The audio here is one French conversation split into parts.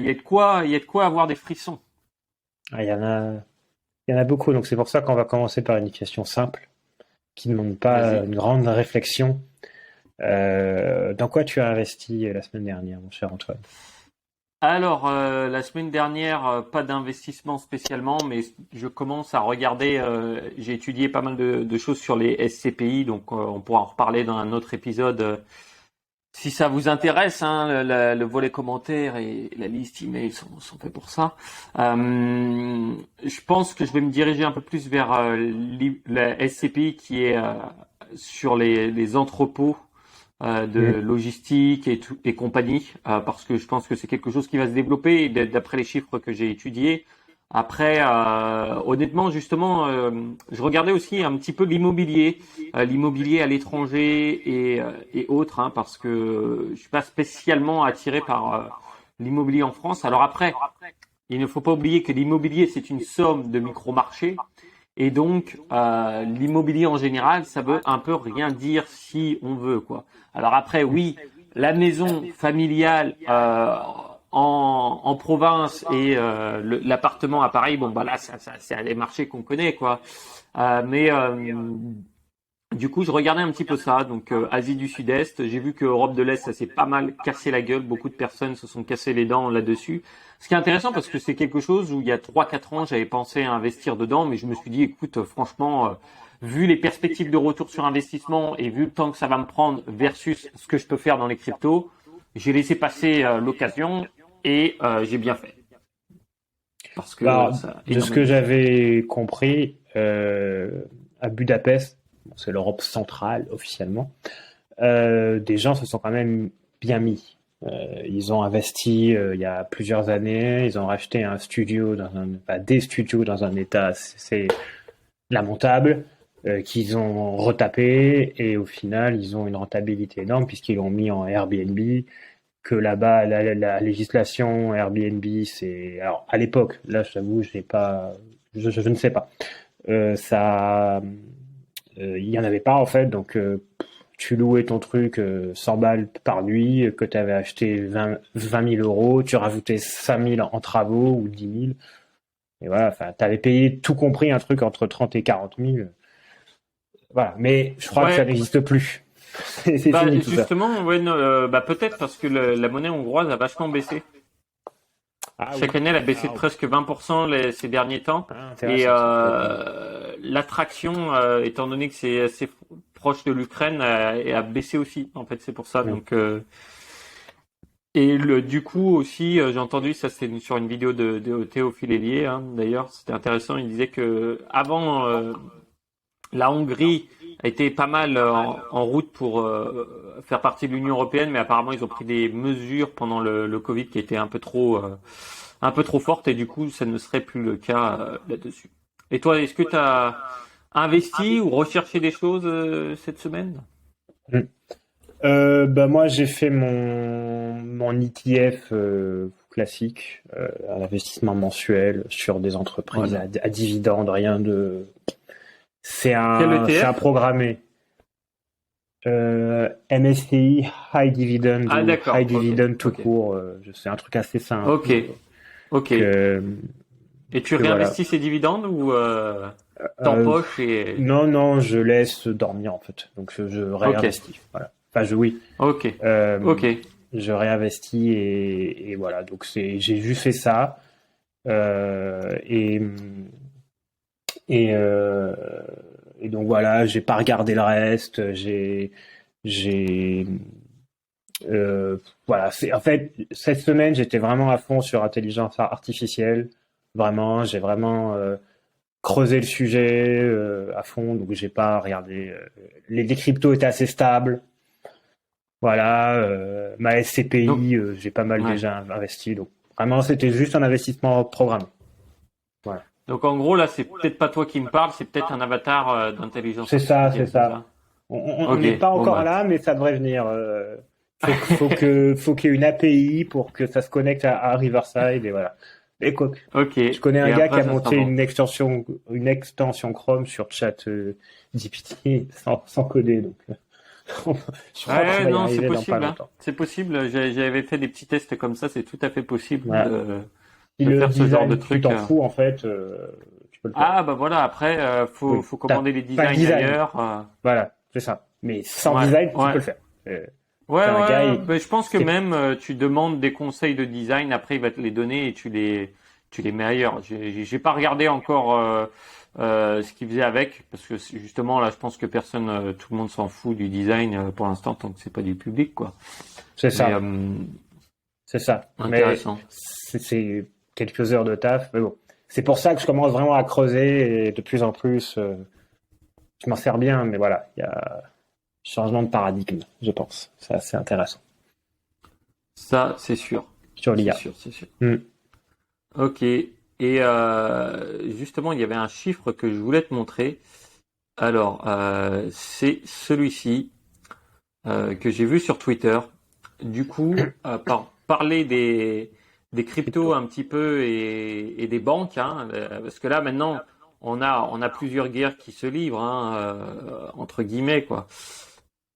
il y a de quoi avoir des frissons. Ah, il y en a beaucoup, donc c'est pour ça qu'on va commencer par une question simple, qui ne demande pas Vas-y. une grande réflexion. Dans quoi tu as investi la semaine dernière, mon cher Antoine? Alors, la semaine dernière, pas d'investissement spécialement, mais je commence à regarder. J'ai étudié pas mal de choses sur les SCPI, donc on pourra en reparler dans un autre épisode si ça vous intéresse. Hein, le volet commentaires et la liste email sont faits pour ça. Je pense que je vais me diriger un peu plus vers la SCPI qui est sur les entrepôts de Hmm. logistique et compagnie, parce que je pense que c'est quelque chose qui va se développer d'après les chiffres que j'ai étudiés. Après, honnêtement, justement, je regardais aussi un petit peu l'immobilier à l'étranger et autres, hein, parce que je suis pas spécialement attiré par l'immobilier en France. Alors après, il ne faut pas oublier que l'immobilier, c'est une somme de micro-marchés. Et donc, l'immobilier en général, ça veut un peu rien dire si on veut, quoi. Alors après, oui, la maison familiale en province et l'appartement à Paris, bon, bah là, c'est des marchés qu'on connaît, quoi. Mais du coup, je regardais un petit peu ça. Donc, Asie du Sud-Est, j'ai vu que Europe de l'Est, ça s'est pas mal cassé la gueule. Beaucoup de personnes se sont cassé les dents là-dessus. Ce qui est intéressant parce que c'est quelque chose où il y a 3 4 ans, j'avais pensé à investir dedans, mais je me suis dit, écoute, franchement, vu les perspectives de retour sur investissement et vu le temps que ça va me prendre versus ce que je peux faire dans les cryptos, j'ai laissé passer l'occasion et j'ai bien fait parce que Bah, ça a de ce que énormément bougé. j'avais compris, à Budapest, bon, c'est l'Europe centrale officiellement, des gens se sont quand même bien mis. Ils ont investi il y a plusieurs années, ils ont racheté un studio enfin, des studios dans un état assez lamentable, qu'ils ont retapé et au final ils ont une rentabilité énorme puisqu'ils l'ont mis en Airbnb. Que là-bas la législation Airbnb, c'est alors à l'époque, là j'avoue, j'ai pas, je ne sais pas. Ça, il y en avait pas en fait, donc tu louais ton truc 100 balles par nuit, que tu avais acheté 20 000 euros, tu rajoutais 5 000 en travaux ou 10 000, et voilà, enfin, tu avais payé tout compris un truc entre 30 et 40 000. Voilà, mais je crois que ça Ouais, n'existe plus. C'est bah fini tout ça. justement, ouais, non, bah peut-être parce que la monnaie hongroise a vachement baissé. Ah Chaque oui, année, elle a baissé de ah, presque 20% ces derniers temps. Et intéressant ça. Ok. l'attraction, étant donné que c'est assez proche de l'Ukraine, a baissé aussi. En fait, c'est pour ça. Hmm. Donc, et du coup aussi, j'ai entendu ça, c'est sur une vidéo de Théophile Hélier. Hein, d'ailleurs, c'était intéressant. Il disait que avant, la Hongrie a été pas mal en route pour faire partie de l'Union européenne, mais apparemment ils ont pris des mesures pendant le Covid qui étaient un peu trop fortes et du coup ça ne serait plus le cas là-dessus. Et toi, est-ce que tu as investi ou recherché des choses cette semaine? Hmm. Bah moi j'ai fait mon ETF classique, un investissement mensuel sur des entreprises Voilà. à dividendes, rien de. Quel C'est un ETF? programmé. MSCI High Dividend Ah ou d'accord, High ok, Dividend tout ok, court. C'est un truc assez simple ok, ok. que Et tu voilà. réinvestis ces dividendes ou Euh, t'empoches et... non non, je laisse dormir en fait. Donc je Ok, réinvestis. Voilà. Enfin oui. ok, Euh, ok. je réinvestis et voilà. Donc j'ai juste fait ça. Euh, et, et, euh, et donc voilà, j'ai pas regardé le reste. J'ai, euh, voilà. C'est en fait cette semaine, j'étais vraiment à fond sur intelligence artificielle. Vraiment, j'ai vraiment creusé le sujet à fond. Donc j'ai pas regardé. Les cryptos étaient assez stables. Voilà, ma Donc, SCPI, j'ai pas mal ouais. déjà investi. Donc vraiment, c'était juste un investissement programmé. Voilà. Donc en gros là, c'est peut-être pas toi qui me parle, c'est peut-être un avatar d'intelligence C'est ça, c'est artificielle, c'est ça. ça? On Ok, n'est pas bon encore bah. là, mais ça devrait venir. Faut qu'il y ait une API pour que ça se connecte à Riverside et voilà. Et quoi, Ok. je connais un Et gars qui après a ça sera monté bon. une extension Chrome sur Chat GPT sans coder, donc. Je crois qu'on Ouais, va y non, c'est arriver dans pas possible, hein. longtemps. C'est possible. J'avais fait des petits tests comme ça. C'est tout à fait possible Ouais. Si de le faire ce genre de design, tu truc. t'en fous, en fait, tu peux le faire. Ah, bah voilà. Après, Oui, faut t'as commander les pas le designs design. ailleurs. Voilà, c'est ça. Mais sans Ouais, design, tu peux ouais. le faire. Euh, Ouais, T'as un gars, ouais, ben, je pense que c'est même tu demandes des conseils de design, après il va te les donner et tu les mets ailleurs. J'ai pas regardé encore ce qu'il faisait avec, parce que justement là, je pense que personne, tout le monde s'en fout du design pour l'instant tant que c'est pas du public, quoi. c'est Mais ça. C'est ça. Mais intéressant. c'est quelques heures de taf. Mais bon, c'est pour ça que je commence vraiment à creuser et de plus en plus, je m'en sers bien. Mais voilà, il y a changement de paradigme, je pense. C'est assez intéressant Ça, c'est sûr, sur c'est l'IA. sûr, c'est sûr. Hmm. Ok. Et justement, il y avait un chiffre que je voulais te montrer. Alors, c'est celui-ci que j'ai vu sur Twitter. Du coup, parler des cryptos Crypto. un petit peu et des banques, hein, parce que là maintenant on a plusieurs guerres qui se livrent, hein, entre guillemets quoi.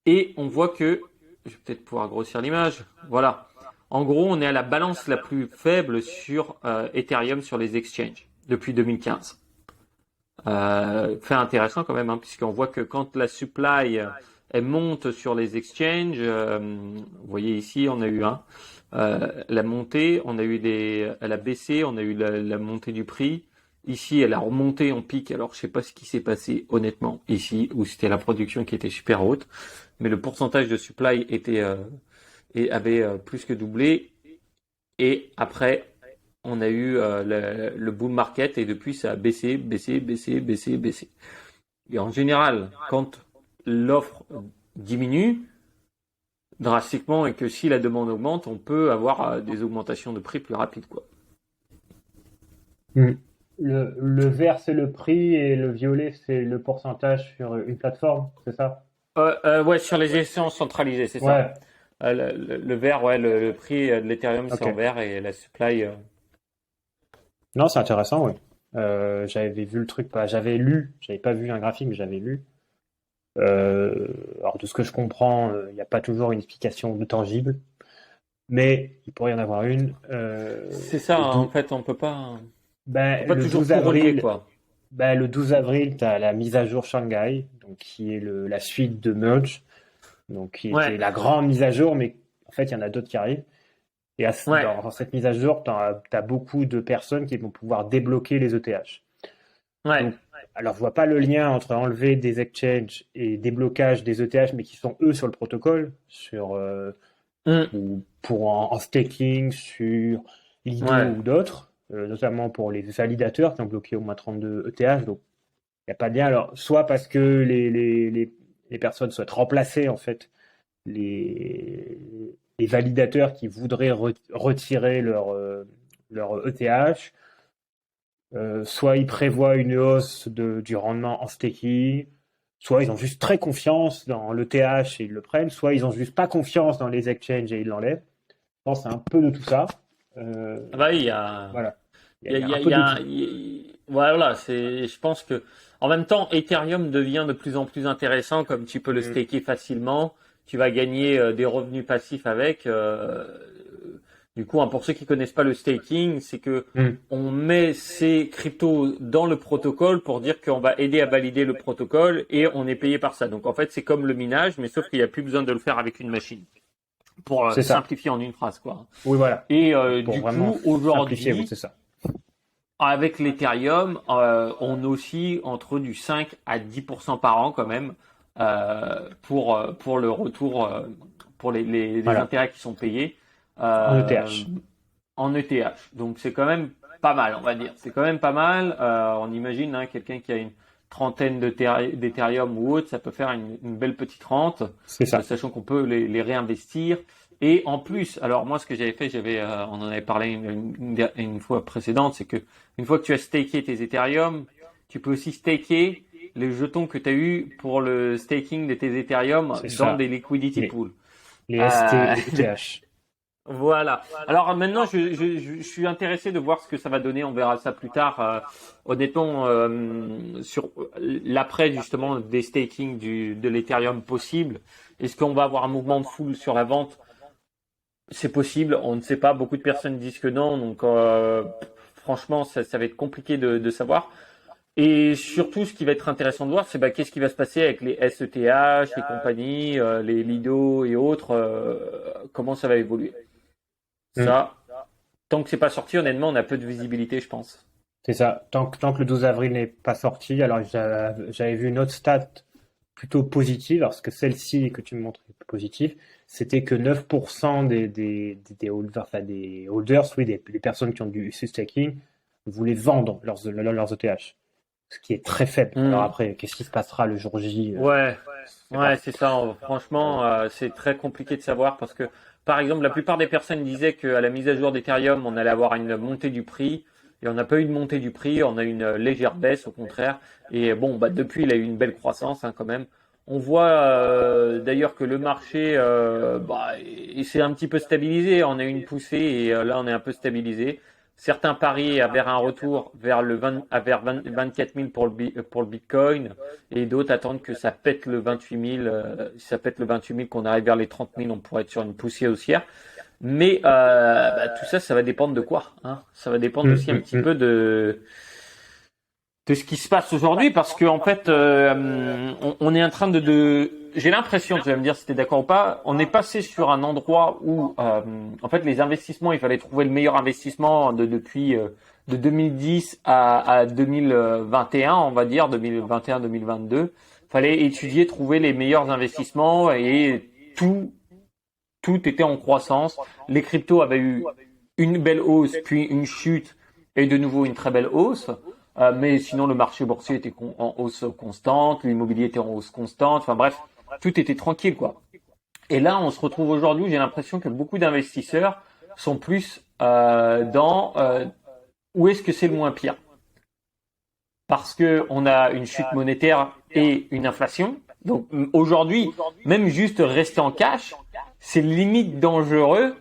Et on voit que, je vais peut-être pouvoir grossir l'image, voilà. En gros, on est à la balance la plus faible sur Ethereum sur les exchanges depuis 2015. Fait intéressant quand même, hein, puisqu'on voit que quand la supply elle monte sur les exchanges, vous voyez ici, on a eu la montée, elle a baissé, on a eu la montée du prix. Ici, elle a remonté en pic. Alors, je sais pas ce qui s'est passé honnêtement ici, où c'était la production qui était super haute, mais le pourcentage de supply et avait plus que doublé. Et après, on a eu le bull market et depuis ça a baissé, baissé, baissé, baissé, baissé. Et en général, quand l'offre diminue drastiquement et que si la demande augmente, on peut avoir des augmentations de prix plus rapides, quoi. Hmm. Le vert, c'est le prix et le violet, c'est le pourcentage sur une plateforme, c'est ça? Ouais, sur les échéances centralisées, c'est ça. Ouais, Le vert, ouais, le prix de l'Ethereum, c'est ok. en vert et la supply. Non, c'est intéressant, oui. J'avais vu le truc, j'avais lu, j'avais pas vu un graphique, mais j'avais lu. Alors de ce que je comprends, il n'y a pas toujours une explication de tangible, mais il pourrait y en avoir une. C'est ça, hein, en fait, on peut Ben, pas le toujours 12 tout relier, avril, quoi. ben, le 12 avril, tu as la mise à jour Shanghai, donc qui est la suite de Merge, donc qui Ouais, était la grande mise à jour, mais en fait, il y en a d'autres qui arrivent. Et ouais, dans cette mise à jour, tu as beaucoup de personnes qui vont pouvoir débloquer les ETH. ouais. Donc, alors je vois pas le lien entre enlever des exchanges et déblocage des ETH, mais qui sont eux sur le protocole, Hmm, ou pour en staking sur Lido ouais. ou d'autres, notamment pour les validateurs qui ont bloqué au moins 32 ETH. Donc il n'y a pas de lien. Alors soit parce que les personnes souhaitent remplacer en fait les validateurs qui voudraient retirer leur ETH. Soit ils prévoient une hausse du rendement en staking, soit ils ont juste très confiance dans l'ETH et ils le prennent, soit ils ont juste pas confiance dans les exchanges et ils l'enlèvent. Je pense que c'est un peu de tout ça. Ah bah oui, Voilà, il y a, il y il a y un a, il peu y de a- tout. voilà, je pense que, en même temps, Ethereum devient de plus en plus intéressant, comme tu peux le Mm. staker facilement, tu vas gagner des revenus passifs avec. Du coup, hein, pour ceux qui connaissent pas le staking, c'est que Mm. on met ces cryptos dans le protocole pour dire qu'on va aider à valider le protocole et on est payé par ça. Donc en fait, c'est comme le minage, mais sauf qu'il n'y a plus besoin de le faire avec une machine. Pour C'est ça. simplifier en une phrase, quoi. Oui, voilà. Et Pour du vraiment coup, simplifier, oui, aujourd'hui, c'est ça. avec l'Ethereum, on oscille entre du 5 à 10% par an quand même pour le retour, pour les Voilà, intérêts qui sont payés en euh, ETH. en ETH. Donc c'est quand même pas mal, on va dire. C'est quand même pas mal. On imagine hein, quelqu'un qui a une trentaine d'Ethereum ou autre, ça peut faire une belle petite rente, C'est ça. sachant qu'on peut les réinvestir. Et en plus, alors moi, ce que j'avais fait, on en avait parlé une fois précédente, c'est que une fois que tu as staké tes Ethereum, tu peux aussi staker les jetons que tu as eu pour le staking de tes Ethereum C'est dans ça. des liquidity Les, pools. les ST Euh, et ETH. Voilà. Alors maintenant, je suis intéressé de voir ce que ça va donner. On verra ça plus tard. Honnêtement, sur l'après justement des staking de l'Ethereum possible. Est-ce qu'on va avoir un mouvement de foule sur la vente? C'est possible. On ne sait pas. Beaucoup de personnes disent que non. Donc franchement, ça va être compliqué de savoir. Et surtout, ce qui va être intéressant de voir, c'est qu'est-ce qui va se passer avec les SETH, les compagnies, les Lido et autres. Comment ça va évoluer? Mm. Ça, tant que c'est pas sorti, honnêtement, on a peu de visibilité, je pense. C'est ça. Tant que le 12 avril n'est pas sorti, alors j'avais vu une autre stat plutôt positive, parce que celle-ci que tu me montres est positive, c'était que 9% des holders, enfin des holders, oui, des personnes qui ont du staking, voulaient vendre leurs ETH, ce qui est très faible. Alors Hmm. après, qu'est-ce qui se passera le jour J? Ouais, Je sais pas. c'est ça. Franchement, c'est très compliqué de savoir parce que, par exemple, la plupart des personnes disaient qu'à la mise à jour d'Ethereum, on allait avoir une montée du prix. Et on n'a pas eu de montée du prix, on a eu une légère baisse au contraire. Et bon, depuis, il a eu une belle croissance quand même. On voit d'ailleurs que le marché il s'est un petit peu stabilisé. On a eu une poussée et là, on est un peu stabilisé. Certains parient vers un retour vers le 20, vers 24 000 pour le Bitcoin et d'autres attendent que ça pète le 28 000. Si ça pète le 28 000, qu'on arrive vers les 30 000, on pourrait être sur une poussée haussière. Mais tout ça, ça va dépendre de quoi, hein. Ça va dépendre Hum, aussi un hum, petit hum. peu de ce qui se passe aujourd'hui, parce que en fait, on est en train j'ai l'impression, tu vas me dire si tu es d'accord ou pas, on est passé sur un endroit où, en fait, les investissements, il fallait trouver le meilleur investissement depuis de 2010 à 2021, on va dire, 2021-2022. Fallait étudier, trouver les meilleurs investissements et tout était en croissance. Les cryptos avaient eu une belle hausse, puis une chute, et de nouveau une très belle hausse. Mais sinon, le marché boursier était en hausse constante, l'immobilier était en hausse constante. Enfin bref, tout était tranquille, quoi. Et là, on se retrouve aujourd'hui, j'ai l'impression que beaucoup d'investisseurs sont plus dans où est-ce que c'est le moins pire. Parce que on a une chute monétaire et une inflation. Donc aujourd'hui, même juste rester en cash, c'est limite dangereux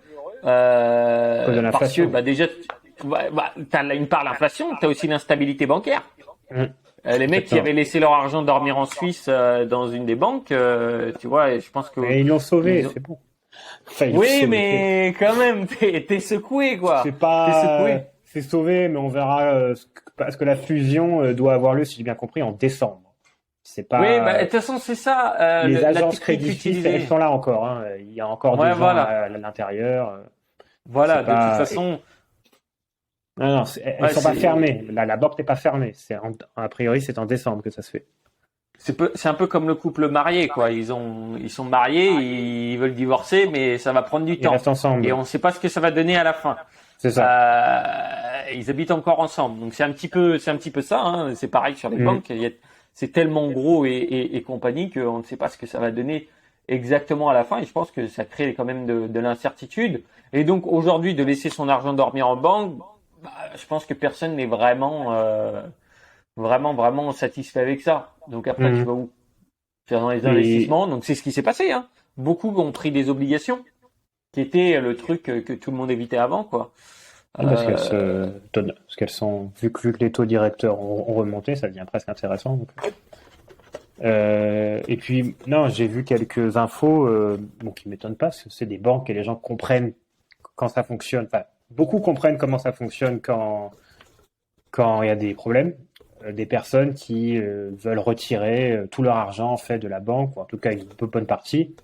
À cause de parce que l'inflation. déjà, tu as une part d'inflation, tu as aussi l'instabilité bancaire. Hum, Les mecs qui exactement. avaient laissé leur argent dormir en Suisse dans une des banques, tu vois, et je pense que Mais ils l'ont sauvé, ils ont. c'est bon. Enfin, ils l'ont Oui, sauvé. mais quand même, t'es secoué, C'est quoi. T'es pas, secoué. c'est sauvé, mais on verra parce que la fusion doit avoir lieu, si j'ai bien compris, en décembre. C'est Oui, pas de toute façon, c'est ça, les la agences technique Crédit Suisse, elles utilisée. sont là encore, hein. Il y a encore des Ouais, gens voilà. à l'intérieur. C'est Voilà, de toute pas, façon, non, non, elles ouais, sont pas fermées. La banque n'est pas fermée. A priori, c'est en décembre que ça se fait. c'est un peu comme le couple marié, quoi. Ils sont mariés, ils veulent divorcer, mais ça va prendre du Ils temps. restent Et ensemble. on ne sait pas ce que ça va donner à la fin. C'est ça. Ils habitent encore ensemble. Donc c'est un petit peu ça, hein. C'est pareil sur les Mhm. banques. C'est tellement gros et compagnie qu'on ne sait pas ce que ça va donner exactement à la fin. Et je pense que ça crée quand même de l'incertitude. Et donc aujourd'hui, de laisser son argent dormir en banque, je pense que personne n'est vraiment satisfait avec ça. Donc après, tu Mhm. vas où? Tu vas dans les Et investissements. Donc c'est ce qui s'est passé, hein. Beaucoup ont pris des obligations, qui était le truc que tout le monde évitait avant, quoi. parce qu'elles Euh, parce qu'elles sont, vu que les taux directeurs ont remonté, ça devient presque intéressant. Donc. Et puis, non, j'ai vu quelques infos, bon, qui m'étonnent pas, parce que c'est des banques et les gens comprennent quand ça fonctionne. Enfin, beaucoup comprennent comment ça fonctionne quand il y a des problèmes. Des personnes qui veulent retirer tout leur argent en fait de la banque, ou en tout cas une bonne partie.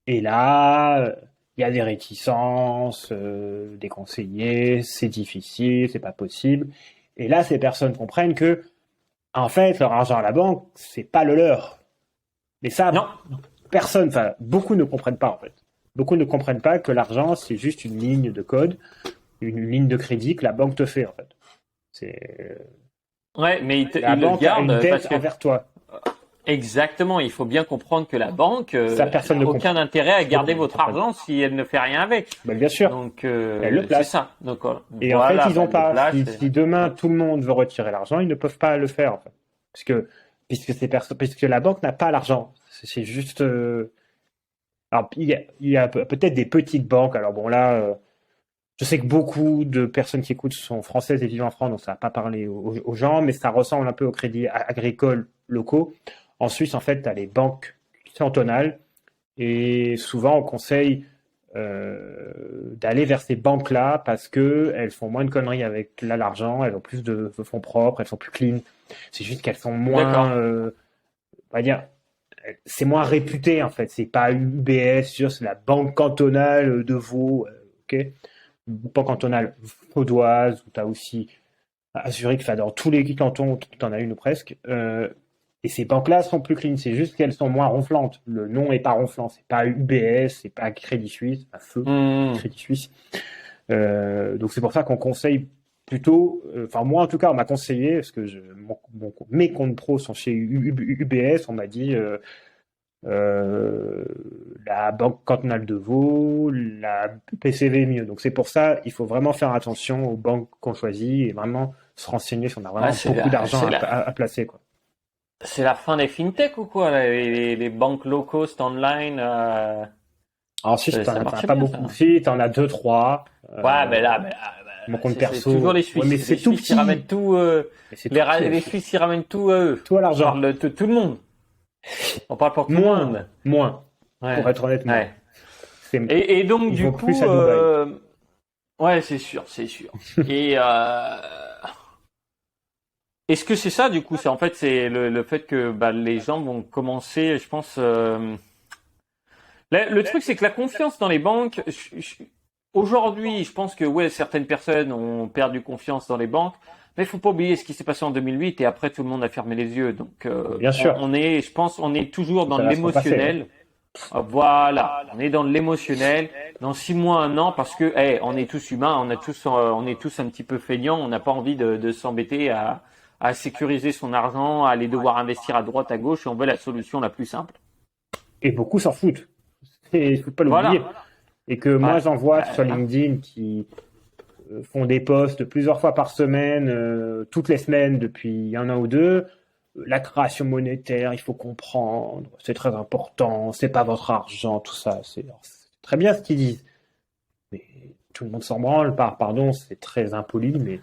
Et là, il y a des réticences, des conseillers, c'est difficile, c'est pas possible. Et là, ces personnes comprennent que, en fait, leur argent à la banque, c'est pas le leur. Mais ça, non, personne, enfin, beaucoup ne comprennent pas, en fait. Beaucoup ne comprennent pas que l'argent, c'est juste une ligne de code, une ligne de crédit que la banque te fait, en fait. C'est, ouais, mais la ils le banque a une gardent parce dette que envers toi. exactement, il faut bien comprendre que la banque Ça, personne n'a ne aucun comprend. intérêt à garder Beaucoup ne votre comprennent pas. argent si elle ne fait rien avec. Ben, bien sûr, Donc elle le c'est place. ça. Donc Et en fait, voilà, ils ont elle le pas. place. Si demain tout le monde veut retirer l'argent, ils ne peuvent pas le faire, en fait. Puisque, puisque la banque n'a pas l'argent. C'est juste. Alors, il y a peut-être des petites banques. Alors bon, là, je sais que beaucoup de personnes qui écoutent sont françaises et vivent en France, donc ça va pas parler aux gens, mais ça ressemble un peu aux crédits agricoles locaux. En Suisse, en fait, tu as les banques cantonales et souvent on conseille d'aller vers ces banques-là parce que elles font moins de conneries avec l'argent, elles ont plus de fonds propres, elles sont plus clean. C'est juste qu'elles sont moins, D'accord. on va dire, c'est moins réputé en fait. C'est pas UBS, c'est la banque cantonale de Vaud, ok. Banque cantonale vaudoise, où tu as aussi à Zurich, enfin dans tous les cantons, tu en as une ou presque. Et ces banques-là sont plus clean, c'est juste qu'elles sont moins ronflantes. Le nom est pas ronflant, c'est pas UBS, c'est pas Crédit Suisse, pas Feu, Hmm. Crédit Suisse. Donc c'est pour ça qu'on conseille plutôt, enfin moi en tout cas on m'a conseillé, parce que mes comptes pro sont chez UBS, on m'a dit la Banque cantonale de Vaud, la PCV mieux. Donc c'est pour ça, il faut vraiment faire attention aux banques qu'on choisit et vraiment se renseigner si on a Ouais, vraiment beaucoup d'argent à placer, quoi. c'est la fin des fintech ou quoi, là, les banques low cost online, Ensuite, t'en ça as marche pas bien, beaucoup. ça. Si, t'en as deux, trois. Ouais, Mon compte c'est toujours perso, les ouais, mais Suisses. Les c'est tout Suisses, ils ramènent petit. tout, Mais c'est tout petit les aussi. Suisses, ils ramènent tout à eux. Tout à Je parle l'argent. de tout le monde. On parle pour tout le Moins, monde. moins. Pour Ouais, être honnête, moins. ouais. C'est, Et donc, ils du vont plus coup, à Dubaï. ouais, c'est sûr, c'est sûr. Et, est-ce que c'est ça, du coup? C'est, en fait, c'est le fait que, bah, les gens vont commencer, je pense, le truc, c'est que la confiance dans les banques, aujourd'hui, je pense que ouais, certaines personnes ont perdu confiance dans les banques, mais il faut pas oublier ce qui s'est passé en 2008 et après tout le monde a fermé les yeux. Donc Bien sûr. je pense, on est toujours dans Ça va se repasser, hein. l'émotionnel. Voilà, on est dans l'émotionnel. Dans 6 mois, un an, parce que on est tous humains, on est tous un petit peu feignants, on n'a pas envie de s'embêter à sécuriser son argent, à aller devoir investir à droite, à gauche, et on veut la solution la plus simple. Et beaucoup s'en foutent. Et il faut pas l'oublier. Voilà. Et que moi, Ouais. j'en vois sur Voilà. LinkedIn qui font des posts plusieurs fois par semaine, toutes les semaines depuis un an ou deux. La création monétaire, il faut comprendre, c'est très important, c'est pas votre argent, tout ça. C'est très bien ce qu'ils disent. Mais tout le monde s'en branle, pardon, c'est très impoli, mais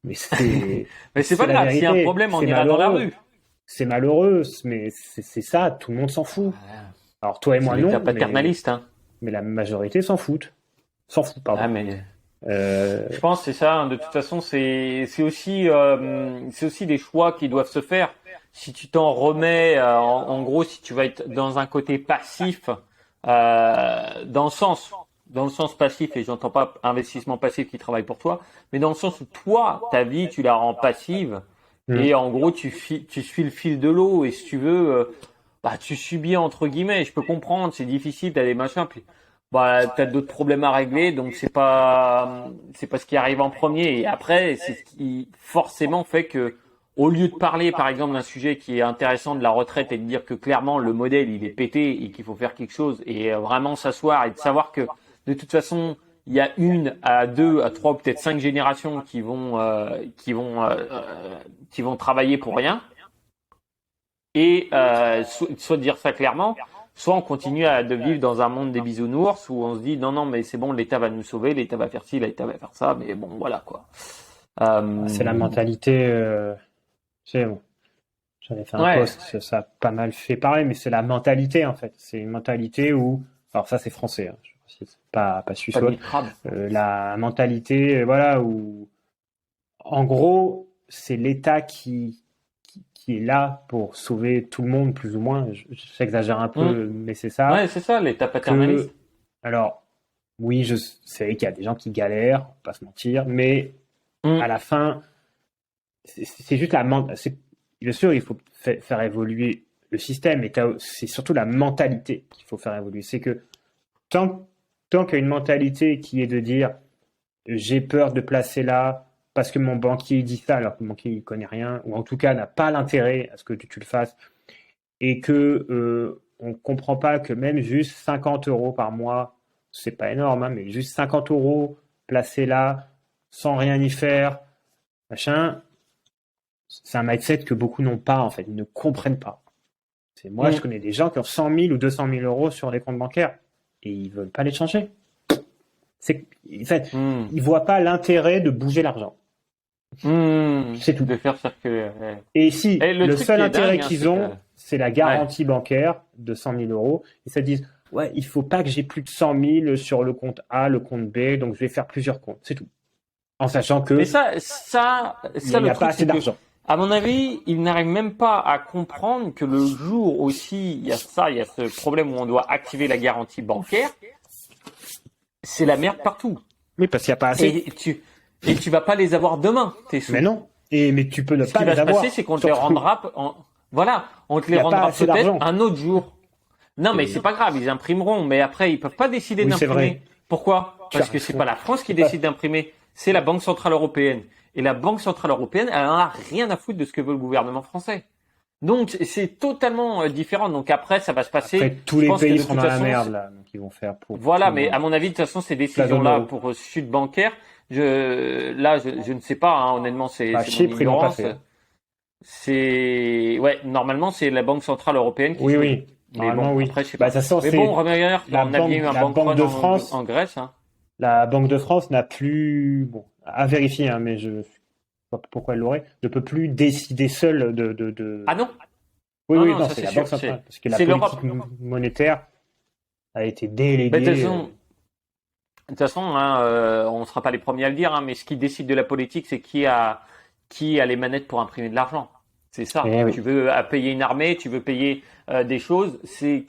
Mais c'est c'est pas la grave, s'il y a un vérité. problème, on C'est ira dans la malheureux. rue. C'est malheureux, mais c'est ça, tout le monde s'en fout. Voilà. Alors toi et C'est moi l'État non, paternaliste, hein. mais la majorité s'en foutent. S'en fout, pardon. Ah, mais Euh, je pense que c'est ça, hein. De toute façon, c'est aussi des choix qui doivent se faire. Si tu t'en remets, en gros, si tu vas être dans un côté passif, dans le sens passif, et j'entends pas investissement passif qui travaille pour toi, mais dans le sens où toi, ta vie, tu la rends passive, hmm. et en gros, tu suis le fil de l'eau, et si tu veux, bah, tu subis entre guillemets. Je peux comprendre, c'est difficile, t'as des machins, puis bah, t'as d'autres problèmes à régler, donc c'est pas ce qui arrive en premier. Et après, c'est ce qui forcément fait que, au lieu de parler, par exemple, d'un sujet qui est intéressant de la retraite et de dire que clairement le modèle il est pété et qu'il faut faire quelque chose et vraiment s'asseoir et de savoir que de toute façon il y a une à deux à trois ou peut-être cinq générations qui vont travailler pour rien et soit de dire ça clairement, soit on continue de vivre dans un monde des bisounours où on se dit non, non, mais c'est bon, l'État va nous sauver, l'État va faire ci, l'État va faire ça, mais bon, voilà quoi. C'est la Euh, mentalité. Tu sais, bon, j'en ai fait un ouais, post, ça a pas mal fait parler, mais c'est la mentalité en fait. C'est une mentalité où, alors ça c'est français, hein, je précise, pas suisse pas ou de autre. microbes. La mentalité, voilà, où en gros c'est l'État qui est là pour sauver tout le monde plus ou moins. J'exagère un Hum. peu, mais c'est ça. Ouais, c'est ça, l'État Que paternaliste. alors oui, je sais qu'il y a des gens qui galèrent, on va pas se mentir, mais à Hum. la fin, c'est juste bien sûr, il faut faire évoluer le système, mais c'est surtout la mentalité qu'il faut faire évoluer. C'est que tant, tant qu'il y a une mentalité qui est de dire j'ai peur de placer là parce que mon banquier dit ça alors que mon banquier ne connaît rien, ou en tout cas n'a pas l'intérêt à ce que tu le fasses, et que on ne comprend pas que même juste 50 euros par mois, c'est pas énorme, hein, mais juste 50 euros placés là, sans rien y faire, machin, c'est un mindset que beaucoup n'ont pas, en fait, ils ne comprennent pas. Moi, je Hum. connais des gens qui ont 100 000 ou 200 000 euros sur les comptes bancaires. et ils veulent pas les changer. En fait, Hmm. ils voient pas l'intérêt de bouger l'argent. C'est tout. De faire circuler. Ouais. Et si Et le le truc seul qui est intérêt dingue, hein, qu'ils c'est que, ont, c'est la ouais. garantie bancaire de 100 000 euros, ils se disent, ouais, il faut pas que j'ai plus de 100 000 sur le compte A, le compte B, donc je vais faire plusieurs comptes. C'est tout. En sachant Mais que ça, il n'y le a pas truc, assez c'est que, d'argent. à mon avis, ils n'arrivent même pas à comprendre que le jour aussi, il y a ce problème où on doit activer la garantie bancaire, c'est la merde partout. Oui, parce qu'il n'y a pas assez. Et tu vas pas les avoir demain, tes Mais sous. non. Mais tu peux ne Ce qui pas va les se passer, avoir. c'est qu'on te les Surtout, rendra, voilà, on te il les n'y a pas rendra assez peut-être d'argent. un autre jour. Non, mais Et c'est pas grave, ils imprimeront. Mais après, ils peuvent pas décider oui, c'est vrai. d'imprimer. Pourquoi? Tu as Parce que c'est raison. pas la France qui C'est pas. décide d'imprimer, c'est la Banque Centrale Européenne. Et la Banque Centrale Européenne, elle en a rien à foutre de ce que veut le gouvernement français. Donc, c'est totalement différent. Donc après, ça va se Après, passer. tous Je les pense que pays de seront toute dans la façon, merde, là. Donc, ils vont faire pour tout voilà. le Mais monde. à mon avis, de toute façon, ces La zone décisions-là euro. pour chute bancaire, je ne sais pas. Hein, honnêtement, Bah, c'est mon Chypre, ils l'ont pas ignorance. fait, hein. Ouais, normalement, c'est la Banque Centrale Européenne qui Oui, choisit. oui. Mais Normalement, bon, oui. après, je sais Bah, de pas. toute façon, Mais bon, c'est regarde, on a bien eu un la bank Banque run de France. en Grèce. Hein. La Banque de France n'a plus, bon, à vérifier, hein, mais je ne sais pas pourquoi elle l'aurait, ne peut plus décider seule Ah non? Oui, Non, oui, non, non, ça c'est c'est la Banque sûr. centrale, parce que la C'est l'Europe. politique monétaire a été Mais déléguée. de toute façon, hein, on ne sera pas les premiers à le dire, hein, mais ce qui décide de la politique, c'est qui a les manettes pour imprimer de l'argent. C'est ça. Eh oui, Tu veux payer une armée, tu veux payer des choses, c'est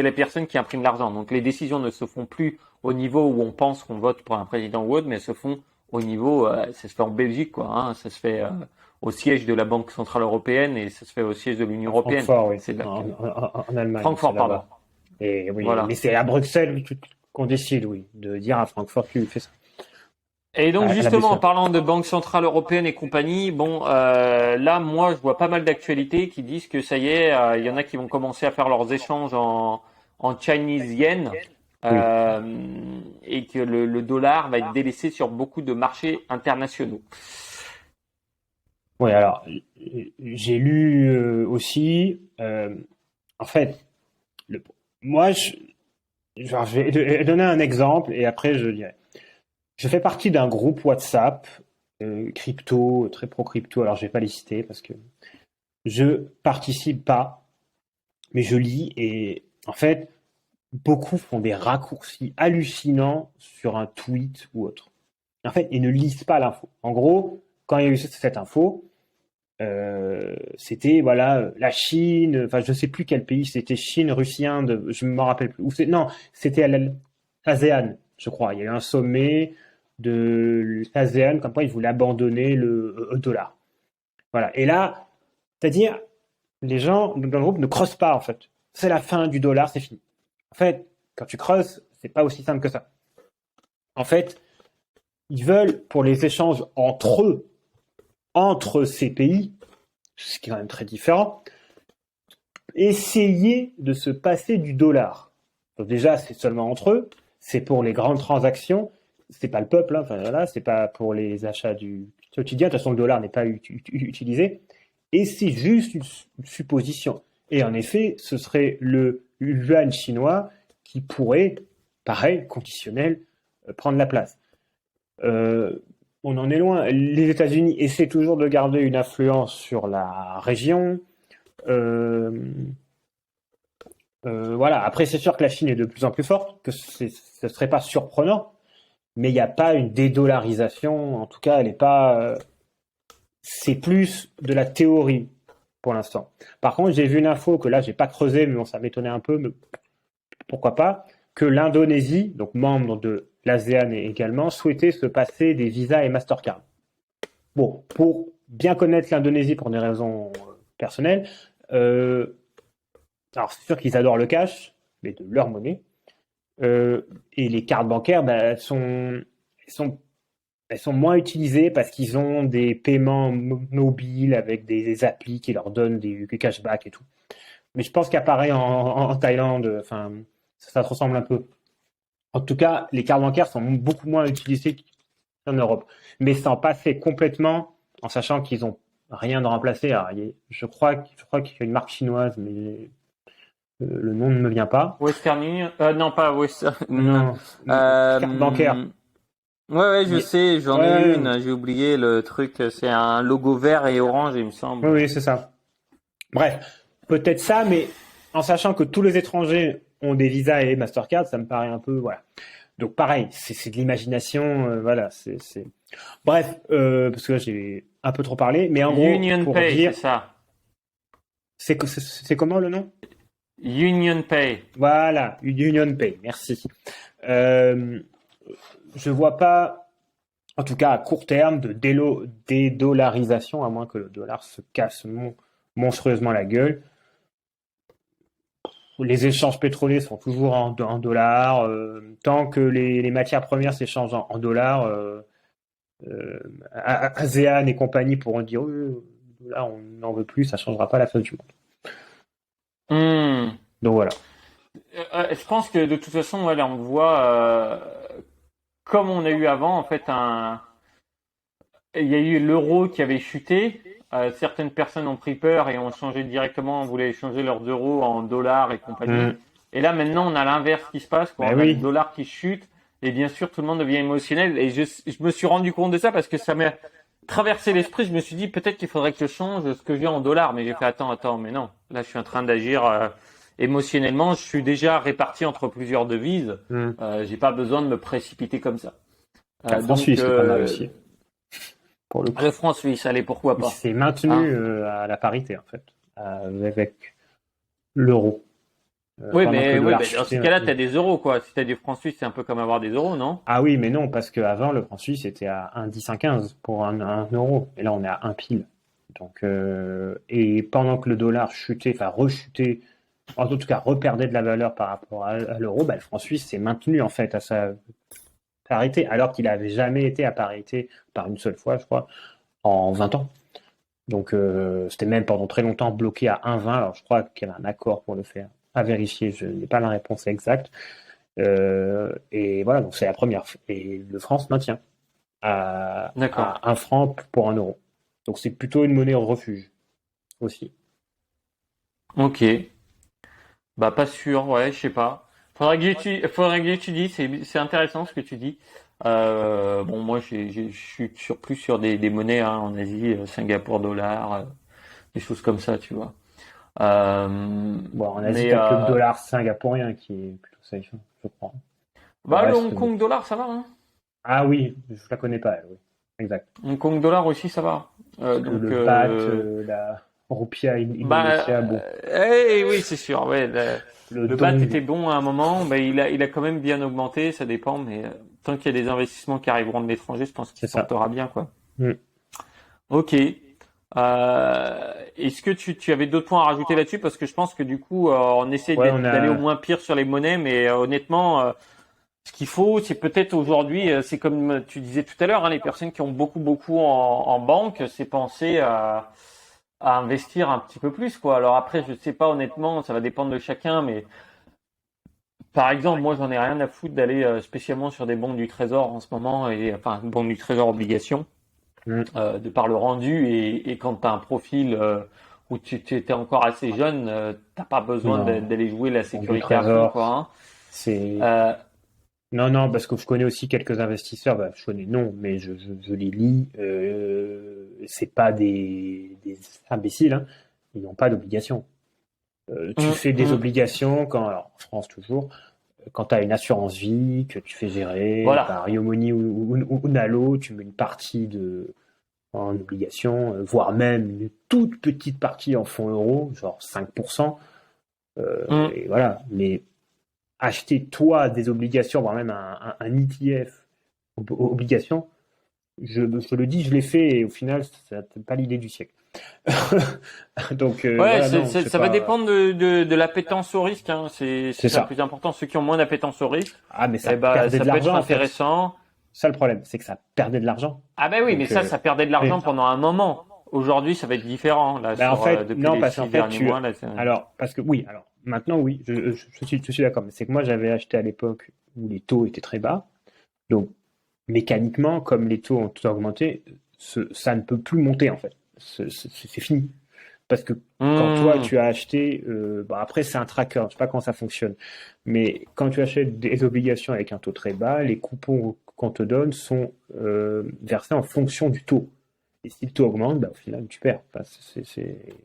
les personnes qui impriment l'argent. Donc les décisions ne se font plus au niveau où on pense qu'on vote pour un président ou autre, mais elles se font au niveau, ça se fait en Belgique, quoi. Hein, ça se fait au siège de la Banque Centrale Européenne et ça se fait au siège de l'Union à Européenne. Francfort, oui, C'est là que en Allemagne, c'est Francfort, pardon. là-bas. Et oui, mais Voilà. c'est à Bruxelles qu'on décide, oui, de dire à Francfort, tu fais ça, Et donc à la justement, en BCE. parlant de Banque Centrale Européenne et compagnie, bon, là, moi, je vois pas mal d'actualités qui disent que ça y est, il y en a qui vont commencer à faire leurs échanges en Chinese yen Oui. euh, et que le dollar va être délaissé sur beaucoup de marchés internationaux. Oui, alors, j'ai lu aussi, en fait, le, moi, genre, je vais donner un exemple et après je dirai. Je fais partie d'un groupe WhatsApp crypto, très pro crypto. Alors je vais pas les citer parce que je participe pas, mais je lis et en fait beaucoup font des raccourcis hallucinants sur un tweet ou autre. En fait, ils ne lisent pas l'info. En gros, quand il y a eu cette info, c'était voilà la Chine, enfin je sais plus quel pays, c'était Chine, Russie, Inde, je me rappelle plus. Non, c'était à l'ASEAN, je crois. Il y a eu un sommet de l'ASEAN, comme quoi ils voulaient abandonner le dollar. Voilà. Et là, c'est-à-dire les gens dans le groupe ne creusent pas en fait. C'est la fin du dollar, c'est fini. En fait, quand tu creuses, c'est pas aussi simple que ça. En fait, ils veulent pour les échanges entre eux, entre ces pays, ce qui est quand même très différent, essayer de se passer du dollar. Donc déjà, c'est seulement entre eux, c'est pour les grandes transactions, c'est pas le peuple, hein, enfin voilà, c'est pas pour les achats du quotidien, de toute façon le dollar n'est pas utilisé, et c'est juste une supposition. Et en effet, ce serait le yuan chinois qui pourrait, pareil, conditionnel, prendre la place. On en est loin. Les États-Unis essaient toujours de garder une influence sur la région. Voilà. Après, c'est sûr que la Chine est de plus en plus forte, que ce ne serait pas surprenant, mais il n'y a pas une dédollarisation. En tout cas, elle n'est pas. C'est plus de la théorie pour l'instant. Par contre, j'ai vu une info que là, j'ai pas creusé, mais bon, ça m'étonnait un peu, mais pourquoi pas, que l'Indonésie, donc membre de l'ASEAN également, souhaitait se passer des visas et Mastercard. Bon, pour bien connaître l'Indonésie pour des raisons personnelles, alors c'est sûr qu'ils adorent le cash, mais de leur monnaie, et les cartes bancaires, bah, elles sont moins utilisées parce qu'ils ont des paiements mobiles avec des applis qui leur donnent des cashbacks et tout. Mais je pense qu'apparaît en Thaïlande, enfin, ça se ressemble un peu. En tout cas, les cartes bancaires sont beaucoup moins utilisées qu'en Europe. Mais sans passer complètement, en sachant qu'ils n'ont rien de remplacé. Alors, je crois qu'il y a une marque chinoise, mais Le nom ne me vient pas. Western Union, non pas Western, non. Non, carte bancaire. Ouais, je Il- sais, j'en ai Ouais, une, j'ai oublié le truc, c'est un logo vert et orange, il me semble. oui, oui, c'est ça. Bref, peut-être ça, mais en sachant que tous les étrangers ont des visas et Mastercard, ça me paraît un peu, voilà. Donc pareil, c'est de l'imagination, voilà. Bref, parce que là j'ai un peu trop parlé, mais en gros, Union pour Pay, c'est dire, ça. c'est comment le nom? Union Pay. Voilà, Union Pay, merci. Euh, je vois pas, en tout cas à court terme, de dédollarisation, à moins que le dollar se casse monstrueusement la gueule. Les échanges pétroliers sont toujours en dollars. Tant que les matières premières s'échangent en dollars, ASEAN et compagnie pourront dire oui, le dollar, on n'en veut plus, ça ne changera pas la face du monde. Hmm. Donc voilà. Je pense que de toute façon, voilà, on voit, comme on a eu avant, en fait, il y a eu l'euro qui avait chuté. Certaines personnes ont pris peur et ont changé directement, voulaient échanger leurs euros en dollars et compagnie. Mm. Et là, maintenant, on a l'inverse qui se passe, quoi. Ben On a le oui. dollar qui chute. Et bien sûr, tout le monde devient émotionnel. Et je me suis rendu compte de ça parce que ça m'a traversé l'esprit. Je me suis dit, peut-être qu'il faudrait que je change ce que j'ai en dollars. Mais j'ai fait, attends, mais non. Là, je suis en train d'agir émotionnellement. Je suis déjà réparti entre plusieurs devises. Mm. J'ai pas besoin de me précipiter comme ça. La France-Suisse, c'est pas mal aussi. Pour le coup. Le franc-suisse, allez, pourquoi pas. C'est maintenu à la parité, en fait, avec l'euro. Oui, Pendant que mais, le oui, dollar mais dans ce chutait. cas-là, t'as des euros, quoi. Si t'as des francs suisses, c'est un peu comme avoir des euros, non? Ah oui, mais non, parce qu'avant, le franc suisse était à 1,10, 1,15 pour un euro. Et là, on est à 1 pile. Donc, et pendant que le dollar chutait, enfin rechutait, en tout cas reperdait de la valeur par rapport à l'euro, bah, le franc suisse s'est maintenu en fait à sa parité, alors qu'il n'avait jamais été à parité par une seule fois, je crois, en 20 ans. Donc, c'était même pendant très longtemps bloqué à 1,20. Alors, je crois qu'il y avait un accord pour le faire. À vérifier, je n'ai pas la réponse exacte. Et voilà, donc c'est la première. Et le franc se maintient D'accord. à 1 franc pour 1 euro. Donc c'est plutôt une monnaie refuge aussi. Ok. Bah, pas sûr, ouais, je sais pas. Faudrait que j'étudie, c'est intéressant ce que tu dis. Bon, moi, je suis plus sur des monnaies, hein, en Asie, Singapour dollar, des choses comme ça, tu vois. Bon, en Asie, Mais, t'as que le dollar singapourien qui est plutôt safe, hein, je crois. Le bah, le reste, Hong Kong dollar, ça va, hein. ah oui, je la connais pas, elle, oui. Exact. Hong Kong dollar aussi, ça va. Parce que Donc, le baht, la roupia bah, indonésia, bon. oui, c'est sûr, ouais. Le Le BAT dong, était bon à un moment, bah, il a quand même bien augmenté, ça dépend, mais tant qu'il y a des investissements qui arriveront de l'étranger, je pense c'est qu'il ça. sortira bien, quoi. Mm. Ok. Est-ce que tu avais d'autres points à rajouter là-dessus? Parce que je pense que du coup, on essaie Ouais, on d'aller au a. moins pire sur les monnaies, mais honnêtement, ce qu'il faut, c'est peut-être aujourd'hui, c'est comme tu disais tout à l'heure, hein, les personnes qui ont beaucoup en banque, c'est penser à investir un petit peu plus, quoi. Alors après, je sais pas honnêtement, ça va dépendre de chacun, mais par exemple, moi, j'en ai rien à foutre d'aller spécialement sur des bons du Trésor en ce moment, et enfin, bons du Trésor obligations, Mm. de par le rendu, et quand tu as un profil où tu étais encore assez jeune, t'as pas besoin Non, d'aller jouer la bon, du sécurité à fond, trésor, quoi, hein. c'est. Euh, Non, non, parce que je connais aussi quelques investisseurs, bah, je connais non, mais je les lis. C'est pas des imbéciles, hein. Ils n'ont pas d'obligation. Tu hum, fais des hum. obligations quand, alors, en France toujours, quand tu as une assurance vie que tu fais gérer Voilà. par Yomoni ou Nalo, tu mets une partie en obligation, voire même une toute petite partie en fonds euros, genre 5%. Hum. Et voilà. Mais acheter toi des obligations, voire même un ETF obligation, je le dis, je l'ai fait et au final, c'est pas l'idée du siècle. Donc Ouais, voilà, non, c'est ça va pas. dépendre de l'appétence au risque, hein. C'est C'est ça le ça. plus important. Ceux qui ont moins d'appétence au risque, Ah, mais ça eh ben, perdait ça de peut être l'argent en fait. intéressant. Ça le problème, c'est que ça perdait de l'argent. Ah ben oui, mais Donc, ça perdait de l'argent mais- pendant un moment. Aujourd'hui, ça va être différent, là, ben, en fait, depuis non, les parce qu'en 6 fait, derniers mois, là. alors, parce que oui, alors, maintenant, oui, je suis d'accord, mais c'est que moi, j'avais acheté à l'époque où les taux étaient très bas. Donc, mécaniquement, comme les taux ont tout augmenté, ça ne peut plus monter, en fait. C'est fini. Parce que quand toi, Hmm. tu as acheté, bon, après, c'est un tracker, je sais pas comment ça fonctionne, mais quand tu achètes des obligations avec un taux très bas, les coupons qu'on te donne sont versés en fonction du taux. Et si le taux augmente, bah, au final, tu perds. Enfin,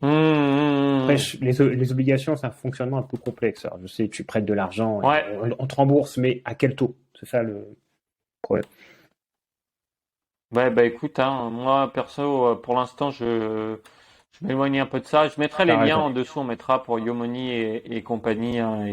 Hmm. Hmm. Après, Hmm. les obligations, c'est un fonctionnement un peu complexe. Alors, je sais, tu prêtes de l'argent et Ouais. on te rembourse, mais à quel taux? C'est ça le problème. Ouais, bah écoute, hein, moi perso, pour l'instant, je m'éloigne un peu de ça. Je mettrai les T'as liens raison. en dessous, on mettra pour Yomoni et compagnie, hein,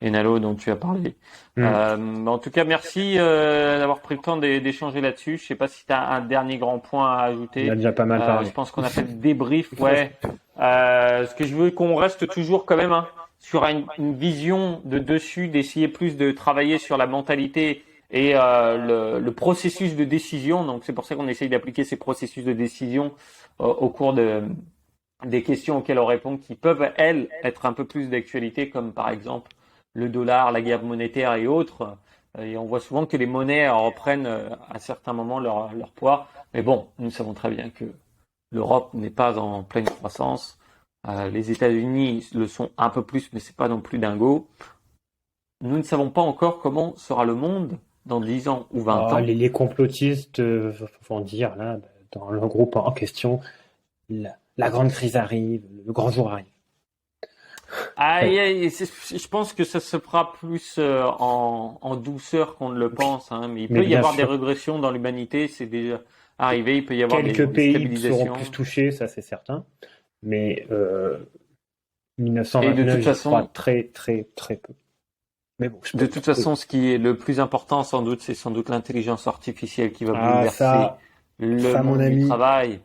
et Nalo dont tu as parlé. Hmm. En tout cas, merci d'avoir pris le temps d'échanger là-dessus. Je sais pas si tu as un dernier grand point à On a ajouter. déjà pas mal Je parlé. pense qu'on a fait le débrief. Ouais. Ce que je veux qu'on reste toujours quand même, hein, sur une vision de dessus, d'essayer plus de travailler sur la mentalité et le processus de décision. Donc c'est pour ça qu'on essaye d'appliquer ces processus de décision au cours des questions auxquelles on répond, qui peuvent, elles, être un peu plus d'actualité, comme par exemple le dollar, la guerre monétaire et autres. Et on voit souvent que les monnaies reprennent à certains moments leur poids. Mais bon, nous savons très bien que l'Europe n'est pas en pleine croissance. Les États-Unis le sont un peu plus, mais c'est pas non plus dingo. Nous ne savons pas encore comment sera le monde dans 10 ans ou 20 Ah, ans. les complotistes vont dire, là, dans le groupe en question, la grande crise arrive, le grand jour arrive. Aïe, aïe, je pense que ça se fera plus en douceur qu'on ne le pense, hein, mais il Mais peut y bien avoir des sûr, régressions dans l'humanité, c'est déjà arrivé, il peut y avoir quelques des pays seront plus stabilisations. touchés, ça c'est certain. Mais Et 1929, j'y crois très, très, très peu. Mais bon, je de peux. toute façon, ce qui est le plus important, sans doute, c'est sans doute l'intelligence artificielle qui va Ah, bouleverser le mon monde du ami, travail.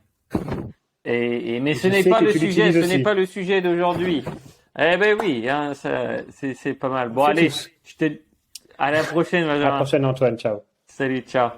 Mais ce je n'est sais pas que le tu sujet, l'utilises ce n'est aussi. pas le sujet d'aujourd'hui. Eh ben oui, hein, c'est pas mal. On Bon, fait allez, tous. à la prochaine, À la Benjamin. prochaine, Antoine. Ciao. Salut, ciao.